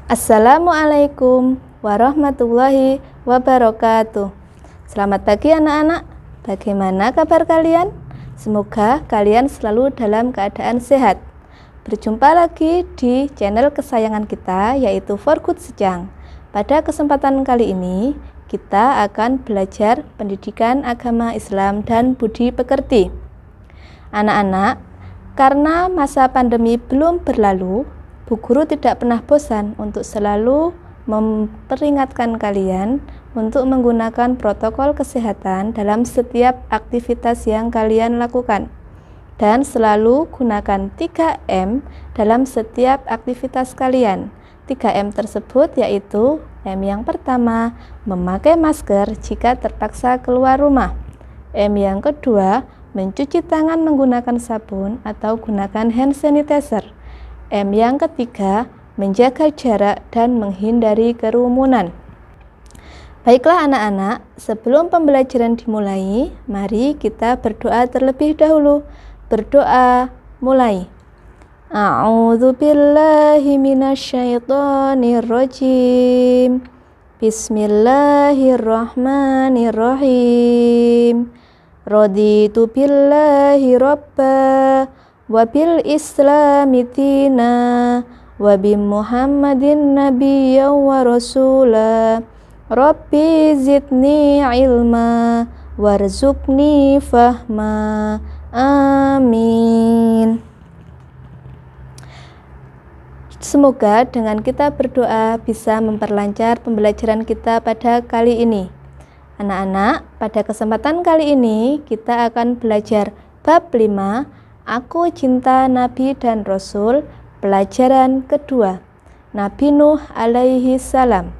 Assalamualaikum warahmatullahi wabarakatuh. Selamat pagi anak-anak. Bagaimana kabar kalian? Semoga kalian selalu dalam keadaan sehat. Berjumpa lagi di channel kesayangan kita, yaitu For Good Sejang. Pada kesempatan kali ini kita akan belajar pendidikan agama Islam dan budi pekerti. Anak-anak, karena masa pandemi belum berlalu, Bu Guru tidak pernah bosan untuk selalu memperingatkan kalian untuk menggunakan protokol kesehatan dalam setiap aktivitas yang kalian lakukan. Dan selalu gunakan 3M dalam setiap aktivitas kalian. 3M tersebut yaitu M yang pertama, memakai masker jika terpaksa keluar rumah. M yang kedua, mencuci tangan menggunakan sabun atau gunakan hand sanitizer. M yang ketiga, menjaga jarak dan menghindari kerumunan. Baiklah anak-anak, sebelum pembelajaran dimulai, mari kita berdoa terlebih dahulu. Berdoa mulai. A'udzu billahi minasyaitonir rajim. Bismillahirrahmanirrahim. Raditu billahi rabba wa bil islami dina wa bi muhammadin nabiyya wa rasula rabbi zidni ilma warzuqni fahma amin. Semoga dengan kita berdoa bisa memperlancar pembelajaran kita pada kali ini. Anak-anak, pada kesempatan kali ini kita akan belajar bab 5, Aku Cinta Nabi dan Rasul, pelajaran kedua, Nabi Nuh alaihi salam.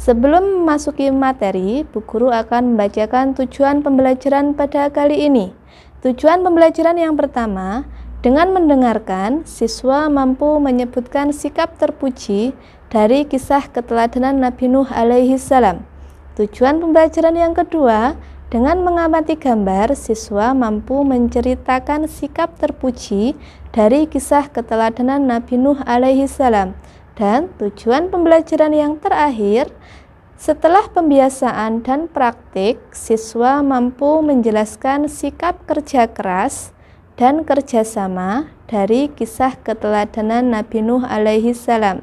Sebelum memasuki materi, Bu Guru akan membacakan tujuan pembelajaran pada kali ini. Tujuan pembelajaran yang pertama, dengan mendengarkan, siswa mampu menyebutkan sikap terpuji dari kisah keteladanan Nabi Nuh alaihi salam. Tujuan pembelajaran yang kedua, dengan mengamati gambar, siswa mampu menceritakan sikap terpuji dari kisah keteladanan Nabi Nuh alaihi salam. Dan tujuan pembelajaran yang terakhir, setelah pembiasaan dan praktik, siswa mampu menjelaskan sikap kerja keras dan kerjasama dari kisah keteladanan Nabi Nuh alaihi salam.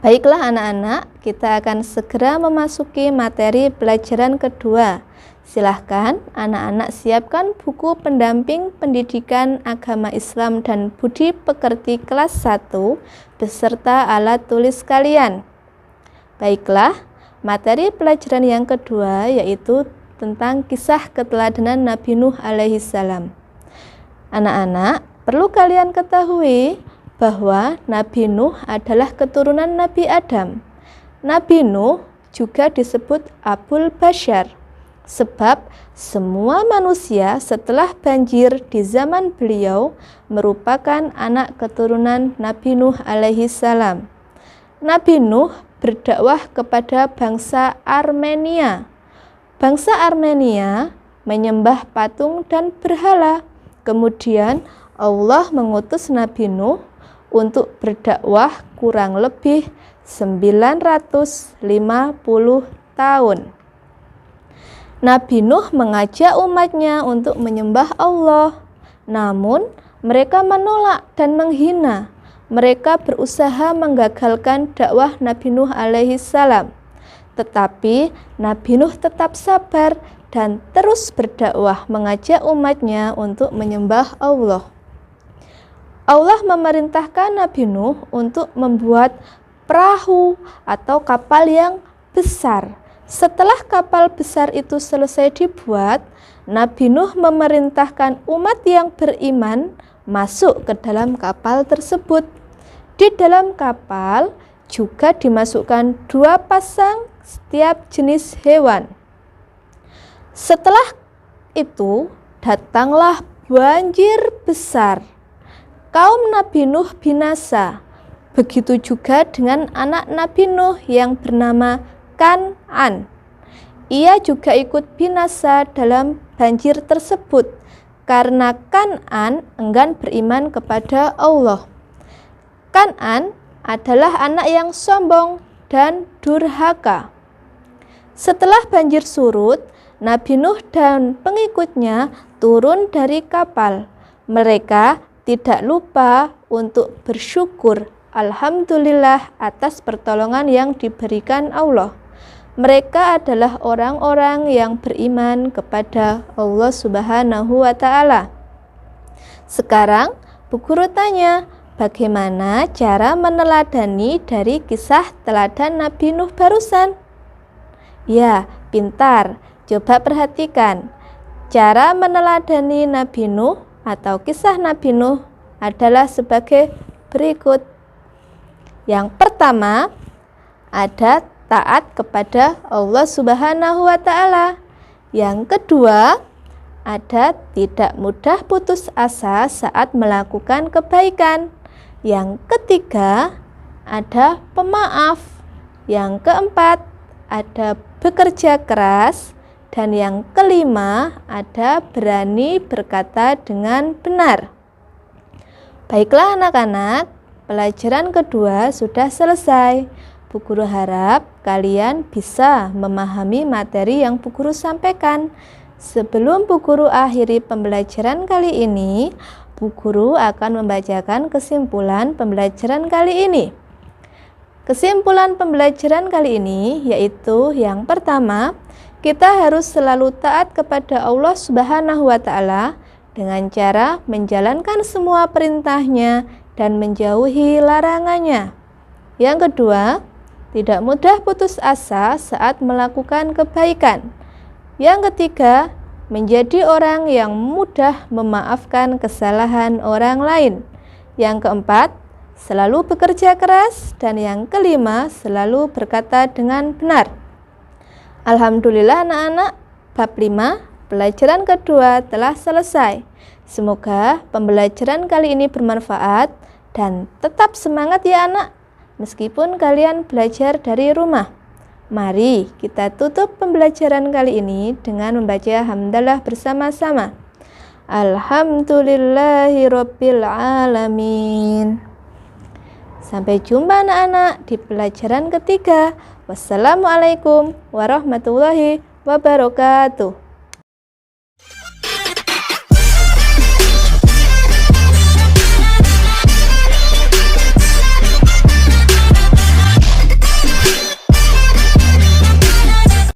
Baiklah anak-anak, kita akan segera memasuki materi pelajaran kedua. Silahkan anak-anak siapkan buku pendamping pendidikan agama Islam dan budi pekerti kelas 1 beserta alat tulis kalian. Baiklah, materi pelajaran yang kedua yaitu tentang kisah keteladanan Nabi Nuh alaihi salam. Anak-anak, perlu kalian ketahui bahwa Nabi Nuh adalah keturunan Nabi Adam. Nabi Nuh juga disebut Abul Bashar, sebab semua manusia setelah banjir di zaman beliau merupakan anak keturunan Nabi Nuh alaihi salam. Nabi Nuh berdakwah kepada bangsa Armenia. Bangsa Armenia menyembah patung dan berhala. Kemudian Allah mengutus Nabi Nuh untuk berdakwah kurang lebih 950 tahun. Nabi Nuh mengajak umatnya untuk menyembah Allah, namun mereka menolak dan menghina. Mereka berusaha menggagalkan dakwah Nabi Nuh alaihi salam. Tetapi Nabi Nuh tetap sabar dan terus berdakwah mengajak umatnya untuk menyembah Allah. Allah memerintahkan Nabi Nuh untuk membuat perahu atau kapal yang besar. Setelah kapal besar itu selesai dibuat, Nabi Nuh memerintahkan umat yang beriman masuk ke dalam kapal tersebut. Di dalam kapal juga dimasukkan 2 pasang setiap jenis hewan. Setelah itu datanglah banjir besar. Kaum Nabi Nuh binasa. Begitu juga dengan anak Nabi Nuh yang bernama Kan'an. Ia juga ikut binasa dalam banjir tersebut karena Kan'an enggan beriman kepada Allah. Kan'an adalah anak yang sombong dan durhaka. Setelah banjir surut, Nabi Nuh dan pengikutnya turun dari kapal. Mereka tidak lupa untuk bersyukur alhamdulillah atas pertolongan yang diberikan Allah. Mereka adalah orang-orang yang beriman kepada Allah Subhanahu wa Ta'ala. Sekarang, Bu Guru tanya, bagaimana cara meneladani dari kisah teladan Nabi Nuh barusan? Ya, pintar. Coba perhatikan. Cara meneladani Nabi Nuh atau kisah Nabi Nuh adalah sebagai berikut. Yang pertama, ada taat kepada Allah Subhanahu wa Ta'ala. Yang kedua, ada tidak mudah putus asa saat melakukan kebaikan. Yang ketiga, ada pemaaf. Yang keempat, ada bekerja keras. Dan yang kelima, ada berani berkata dengan benar. Baiklah anak-anak, pelajaran kedua sudah selesai. Bu Guru harap kalian bisa memahami materi yang Bu Guru sampaikan. Sebelum Bu Guru akhiri pembelajaran kali ini, Bu Guru akan membacakan kesimpulan pembelajaran kali ini. Kesimpulan pembelajaran kali ini yaitu yang pertama, kita harus selalu taat kepada Allah Subhanahu wa Ta'ala dengan cara menjalankan semua perintahnya dan menjauhi larangannya. Yang kedua, tidak mudah putus asa saat melakukan kebaikan. Yang ketiga, menjadi orang yang mudah memaafkan kesalahan orang lain. Yang keempat, selalu bekerja keras. Dan yang kelima, selalu berkata dengan benar. Alhamdulillah anak-anak, bab 5 pelajaran kedua telah selesai. Semoga pembelajaran kali ini bermanfaat dan tetap semangat ya anak, meskipun kalian belajar dari rumah. Mari kita tutup pembelajaran kali ini dengan membaca hamdalah bersama-sama. Alhamdulillahirabbil alamin. Sampai jumpa anak-anak di pelajaran ketiga. Wassalamualaikum warahmatullahi wabarakatuh.